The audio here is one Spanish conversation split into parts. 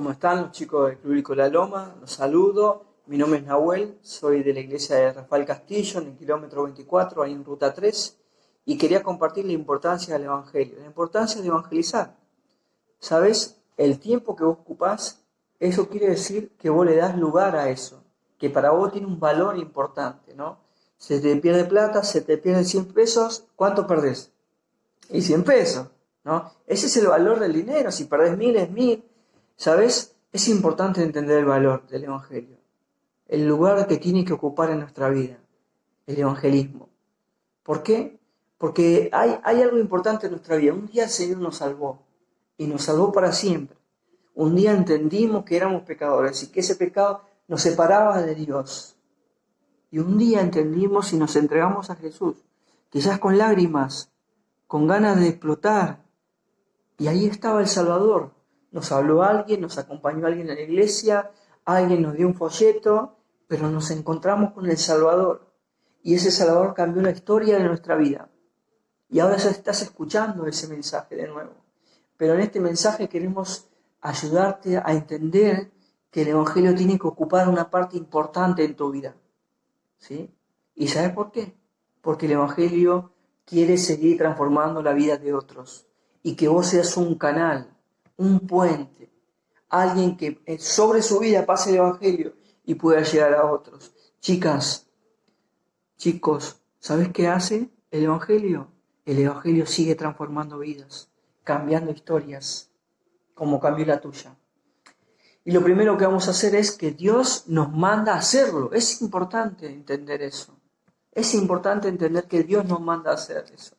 ¿Cómo están los chicos del Club La Loma? Los saludo. Mi nombre es Nahuel, soy de la iglesia de Rafael Castillo, en el kilómetro 24, ahí en Ruta 3, y quería compartir la importancia del Evangelio, la importancia de evangelizar. ¿Sabes? El tiempo que vos ocupás, eso quiere decir que vos le das lugar a eso, que para vos tiene un valor importante, ¿no? Se te pierde plata, se te pierden 100 pesos, ¿cuánto perdés? Y 100 pesos, ¿no? Ese es el valor del dinero, si perdés 1000 es 1000. ¿Sabes? Es importante entender el valor del Evangelio, el lugar que tiene que ocupar en nuestra vida, el evangelismo. ¿Por qué? Porque hay algo importante en nuestra vida. Un día el Señor nos salvó, y nos salvó para siempre. Un día entendimos que éramos pecadores y que ese pecado nos separaba de Dios. Y un día entendimos y nos entregamos a Jesús, quizás con lágrimas, con ganas de explotar. Y ahí estaba el Salvador. Nos habló alguien, nos acompañó alguien a la iglesia, alguien nos dio un folleto, pero nos encontramos con el Salvador. Y ese Salvador cambió la historia de nuestra vida. Y ahora ya estás escuchando ese mensaje de nuevo. Pero en este mensaje queremos ayudarte a entender que el Evangelio tiene que ocupar una parte importante en tu vida. ¿Sí? ¿Y sabes por qué? Porque el Evangelio quiere seguir transformando la vida de otros. Y que vos seas un canal, un puente, alguien que sobre su vida pase el Evangelio y pueda llegar a otros. Chicas, chicos, ¿sabés qué hace el Evangelio? El Evangelio sigue transformando vidas, cambiando historias, como cambió la tuya. Y lo primero que vamos a hacer es que Dios nos manda a hacerlo. Es importante entender eso. Es importante entender que Dios nos manda a hacer eso.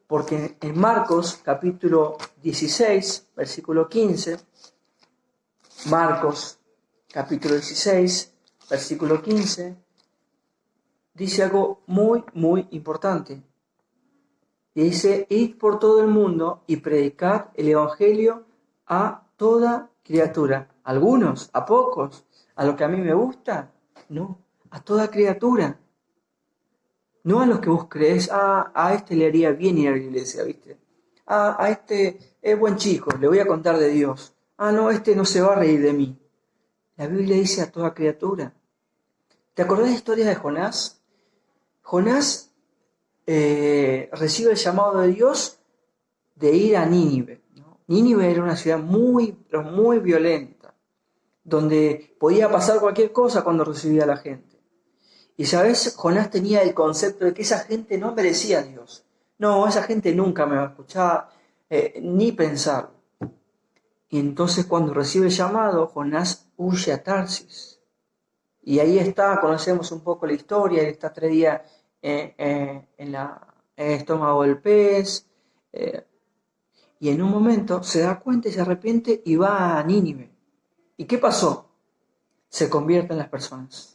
Porque en Marcos capítulo 16, versículo 15, Marcos capítulo 16, versículo 15, dice algo muy, muy importante. Y dice, id por todo el mundo y predicad el Evangelio a toda criatura. Algunos, a pocos, a lo que a mí me gusta, no, a toda criatura. No a los que vos creés, a este le haría bien ir a la iglesia, ¿viste? A este es buen chico, le voy a contar de Dios. No, este no se va a reír de mí. La Biblia dice a toda criatura. ¿Te acordás de la historia de Jonás? Jonás recibe el llamado de Dios de ir a Nínive, ¿no? Nínive era una ciudad muy, pero muy violenta, donde podía pasar cualquier cosa cuando recibía a la gente. Y sabes, Jonás tenía el concepto de que esa gente no merecía a Dios. No, esa gente nunca me va a escuchar, ni pensar. Y entonces cuando recibe el llamado, Jonás huye a Tarsis. Y ahí está, conocemos un poco la historia, él está 3 días en el estómago del pez. Y en un momento se da cuenta y se arrepiente y va a Nínive. ¿Y qué pasó? Se convierten las personas.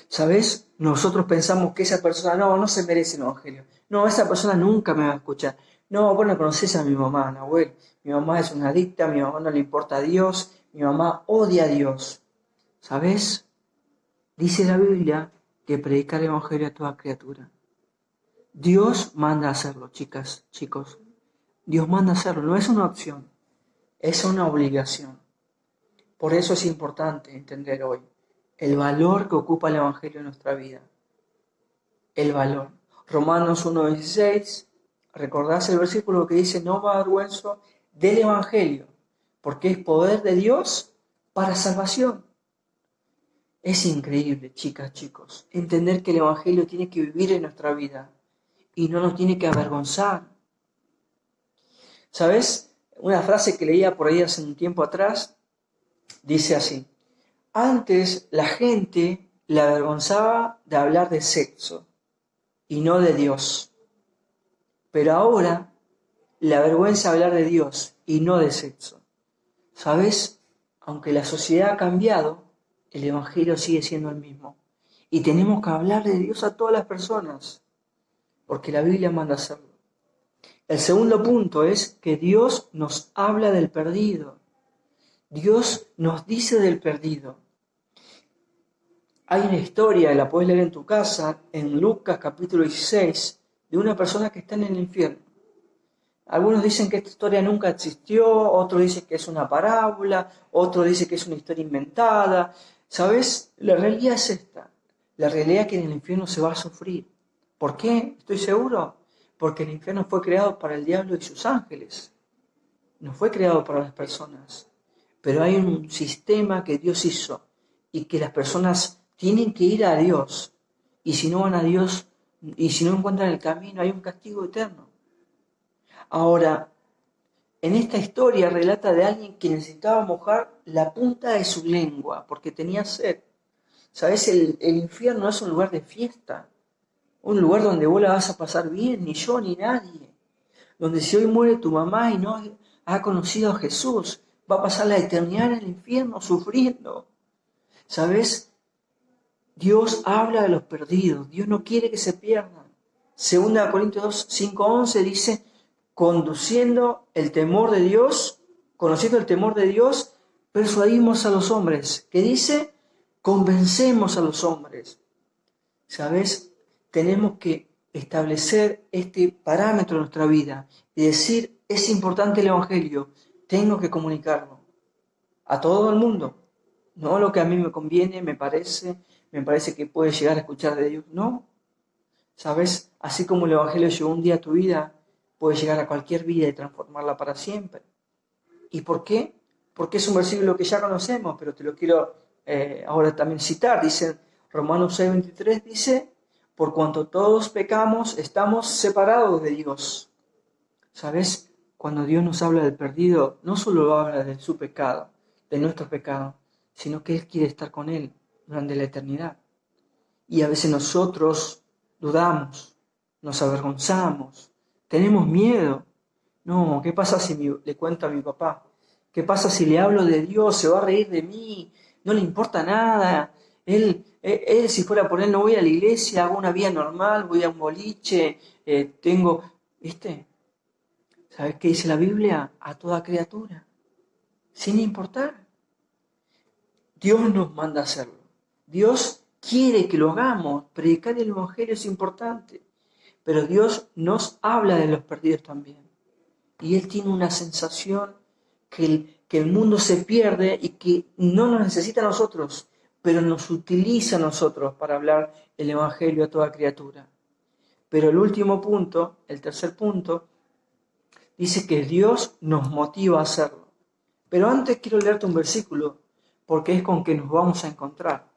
¿Sabes? Nosotros pensamos que esa persona no se merece el Evangelio. No, esa persona nunca me va a escuchar. No, vos no conocés a mi mamá, Nahuel. Mi mamá es una adicta, mi mamá no le importa a Dios, mi mamá odia a Dios. ¿Sabes? Dice la Biblia que predicar el Evangelio a toda criatura. Dios manda a hacerlo, chicas, chicos. Dios manda a hacerlo, no es una opción, es una obligación. Por eso es importante entender hoy el valor que ocupa el Evangelio en nuestra vida. El valor. Romanos 1:16, ¿recordás el versículo que dice, no me avergüenzo del Evangelio, porque es poder de Dios para salvación? Es increíble, chicas, chicos, entender que el Evangelio tiene que vivir en nuestra vida y no nos tiene que avergonzar. ¿Sabes? Una frase que leía por ahí hace un tiempo atrás dice así: antes la gente le avergonzaba de hablar de sexo y no de Dios. Pero ahora le avergüenza hablar de Dios y no de sexo. ¿Sabes? Aunque la sociedad ha cambiado, el Evangelio sigue siendo el mismo. Y tenemos que hablar de Dios a todas las personas, porque la Biblia manda hacerlo. El segundo punto es que Dios nos habla del perdido. Dios nos dice del perdido. Hay una historia, la puedes leer en tu casa, en Lucas capítulo 16, de una persona que está en el infierno. Algunos dicen que esta historia nunca existió, otros dicen que es una parábola, otros dicen que es una historia inventada. ¿Sabes? La realidad es esta. La realidad es que en el infierno se va a sufrir. ¿Por qué? Estoy seguro. Porque el infierno fue creado para el diablo y sus ángeles. No fue creado para las personas. Pero hay un sistema que Dios hizo y que las personas tienen que ir a Dios. Y si no van a Dios, y si no encuentran el camino, hay un castigo eterno. Ahora, en esta historia relata de alguien que necesitaba mojar la punta de su lengua porque tenía sed. ¿Sabes? El infierno es un lugar de fiesta, un lugar donde vos la vas a pasar bien, ni yo ni nadie. Donde si hoy muere tu mamá y no ha conocido a Jesús, va a pasar la eternidad en el infierno sufriendo. ¿Sabes? Dios habla de los perdidos, Dios no quiere que se pierdan. 2 Corintios 5:11 dice, conociendo el temor de Dios, persuadimos a los hombres. ¿Qué dice? Convencemos a los hombres. ¿Sabes? Tenemos que establecer este parámetro en nuestra vida y decir, es importante el Evangelio, tengo que comunicarlo a todo el mundo. No lo que a mí me conviene, me parece que puede llegar a escuchar de Dios. No, ¿sabes? Así como el Evangelio llegó un día a tu vida, puede llegar a cualquier vida y transformarla para siempre. ¿Y por qué? Porque es un versículo que ya conocemos, pero te lo quiero ahora también citar. Dice, Romanos 6:23 dice, por cuanto todos pecamos, estamos separados de Dios. ¿Sabes? Cuando Dios nos habla del perdido, no solo habla de su pecado, de nuestro pecado, sino que Él quiere estar con Él durante la eternidad. Y a veces nosotros dudamos, nos avergonzamos, tenemos miedo. No, ¿qué pasa si le cuento a mi papá? ¿Qué pasa si le hablo de Dios? Se va a reír de mí, no le importa nada. Él, si fuera por él, no voy a la iglesia, hago una vida normal, voy a un boliche, ¿viste? ¿Sabes qué dice la Biblia? A toda criatura, sin importar. Dios nos manda a hacerlo. Dios quiere que lo hagamos. Predicar el Evangelio es importante. Pero Dios nos habla de los perdidos también. Y Él tiene una sensación que el mundo se pierde y que no nos necesita a nosotros, pero nos utiliza a nosotros para hablar el Evangelio a toda criatura. Pero el último punto, el tercer punto, dice que Dios nos motiva a hacerlo. Pero antes quiero leerte un versículo, porque es con que nos vamos a encontrar.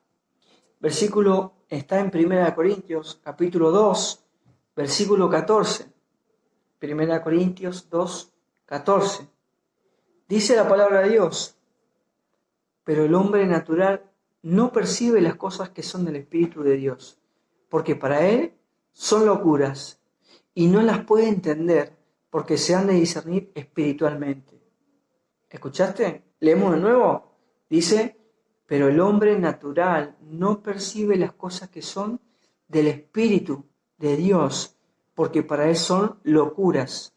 Versículo está en 1 Corintios, capítulo 2, versículo 14. 1 Corintios 2, 14. Dice la palabra de Dios, pero el hombre natural no percibe las cosas que son del Espíritu de Dios, porque para él son locuras, y no las puede entender, porque se han de discernir espiritualmente. ¿Escuchaste? Leemos de nuevo. Dice, pero el hombre natural no percibe las cosas que son del Espíritu de Dios, porque para él son locuras,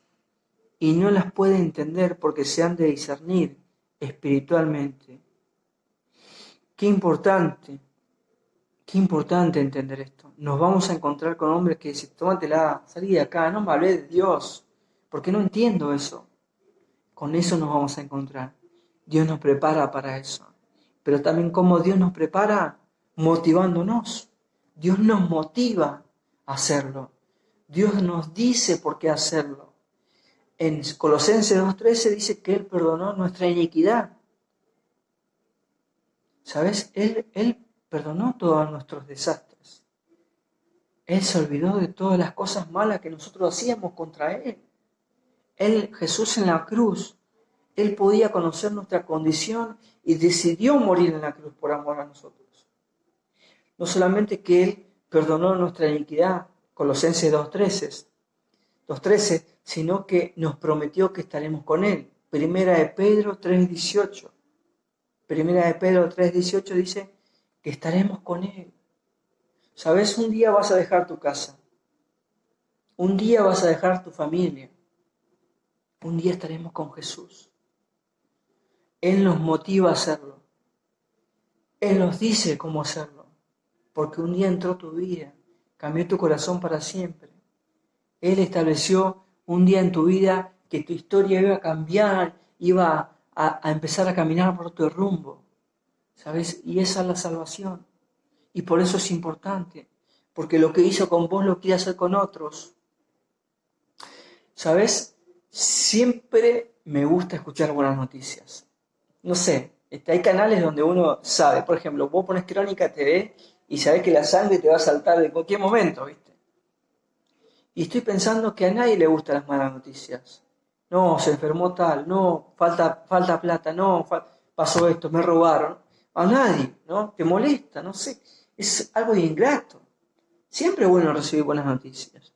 y no las puede entender porque se han de discernir espiritualmente. Qué importante entender esto. Nos vamos a encontrar con hombres que dicen, tómatela, salí de acá, no me hablé de Dios, porque no entiendo eso. Con eso nos vamos a encontrar. Dios nos prepara para eso. Pero también como Dios nos prepara motivándonos. Dios nos motiva a hacerlo. Dios nos dice por qué hacerlo. En Colosenses 2:13 dice que Él perdonó nuestra iniquidad. ¿Sabes? Él perdonó todos nuestros desastres. Él se olvidó de todas las cosas malas que nosotros hacíamos contra Él. Jesús en la cruz, Él podía conocer nuestra condición y decidió morir en la cruz por amor a nosotros. No solamente que Él perdonó nuestra iniquidad, Colosenses 2:13, sino que nos prometió que estaremos con Él. Primera de Pedro 3:18. Primera de Pedro 3:18 dice que estaremos con Él. ¿Sabes? Un día vas a dejar tu casa. Un día vas a dejar tu familia. Un día estaremos con Jesús. Él nos motiva a hacerlo. Él nos dice cómo hacerlo. Porque un día entró tu vida, cambió tu corazón para siempre. Él estableció un día en tu vida que tu historia iba a cambiar, iba a empezar a caminar por otro rumbo, ¿sabes? Y esa es la salvación. Y por eso es importante, porque lo que hizo con vos lo quiere hacer con otros. ¿Sabes? Siempre me gusta escuchar buenas noticias. No sé, hay canales donde uno sabe, por ejemplo, vos pones Crónica TV y sabés que la sangre te va a saltar de cualquier momento, ¿viste? Y estoy pensando que a nadie le gustan las malas noticias. No, se enfermó tal, no, falta plata, no, pasó esto, me robaron. A nadie, ¿no? Te molesta, no sé. Es algo ingrato. Siempre es bueno recibir buenas noticias.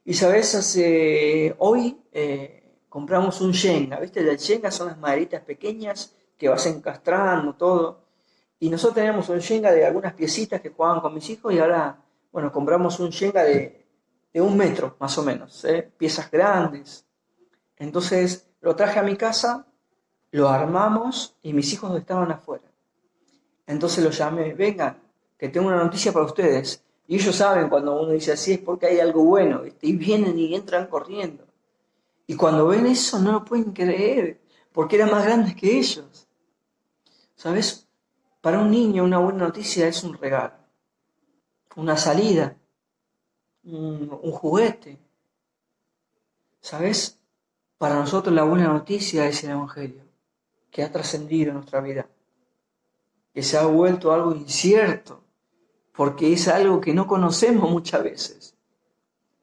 Y sabes, hoy compramos un Jenga, ¿viste? El Jenga son las maderitas pequeñas que vas encastrando todo. Y nosotros teníamos un Jenga de algunas piecitas que jugaban con mis hijos y ahora, bueno, compramos un Jenga de 1 metro, más o menos, piezas grandes. Entonces lo traje a mi casa, lo armamos y mis hijos estaban afuera. Entonces los llamé, vengan, que tengo una noticia para ustedes. Y ellos saben cuando uno dice así es porque hay algo bueno, ¿viste? Y vienen y entran corriendo. Y cuando ven eso no lo pueden creer, porque eran más grandes que ellos. ¿Sabes? Para un niño una buena noticia es un regalo, una salida, un juguete. ¿Sabes? Para nosotros la buena noticia es el Evangelio, que ha trascendido en nuestra vida, que se ha vuelto algo incierto, porque es algo que no conocemos muchas veces.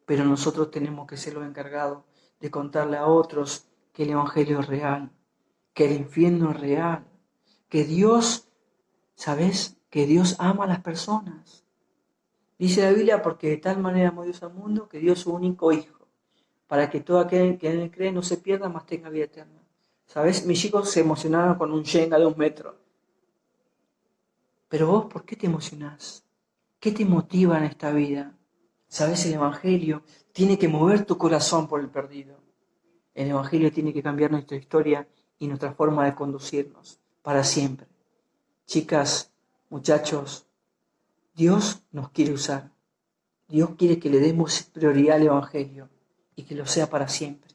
Pero nosotros tenemos que ser los encargados de contarle a otros que el Evangelio es real, que el infierno es real, que Dios, ¿sabes? Que Dios ama a las personas. Dice la Biblia, porque de tal manera amó Dios al mundo, que dio su único Hijo, para que todo aquel que en él cree no se pierda, mas tenga vida eterna. ¿Sabes? Mis hijos se emocionaron con un Jenga de 1 metro. Pero vos, ¿por qué te emocionás? ¿Qué te motiva en esta vida? ¿Sabes? El Evangelio tiene que mover tu corazón por el perdido. El Evangelio tiene que cambiar nuestra historia y nuestra forma de conducirnos para siempre. Chicas, muchachos, Dios nos quiere usar. Dios quiere que le demos prioridad al Evangelio y que lo sea para siempre.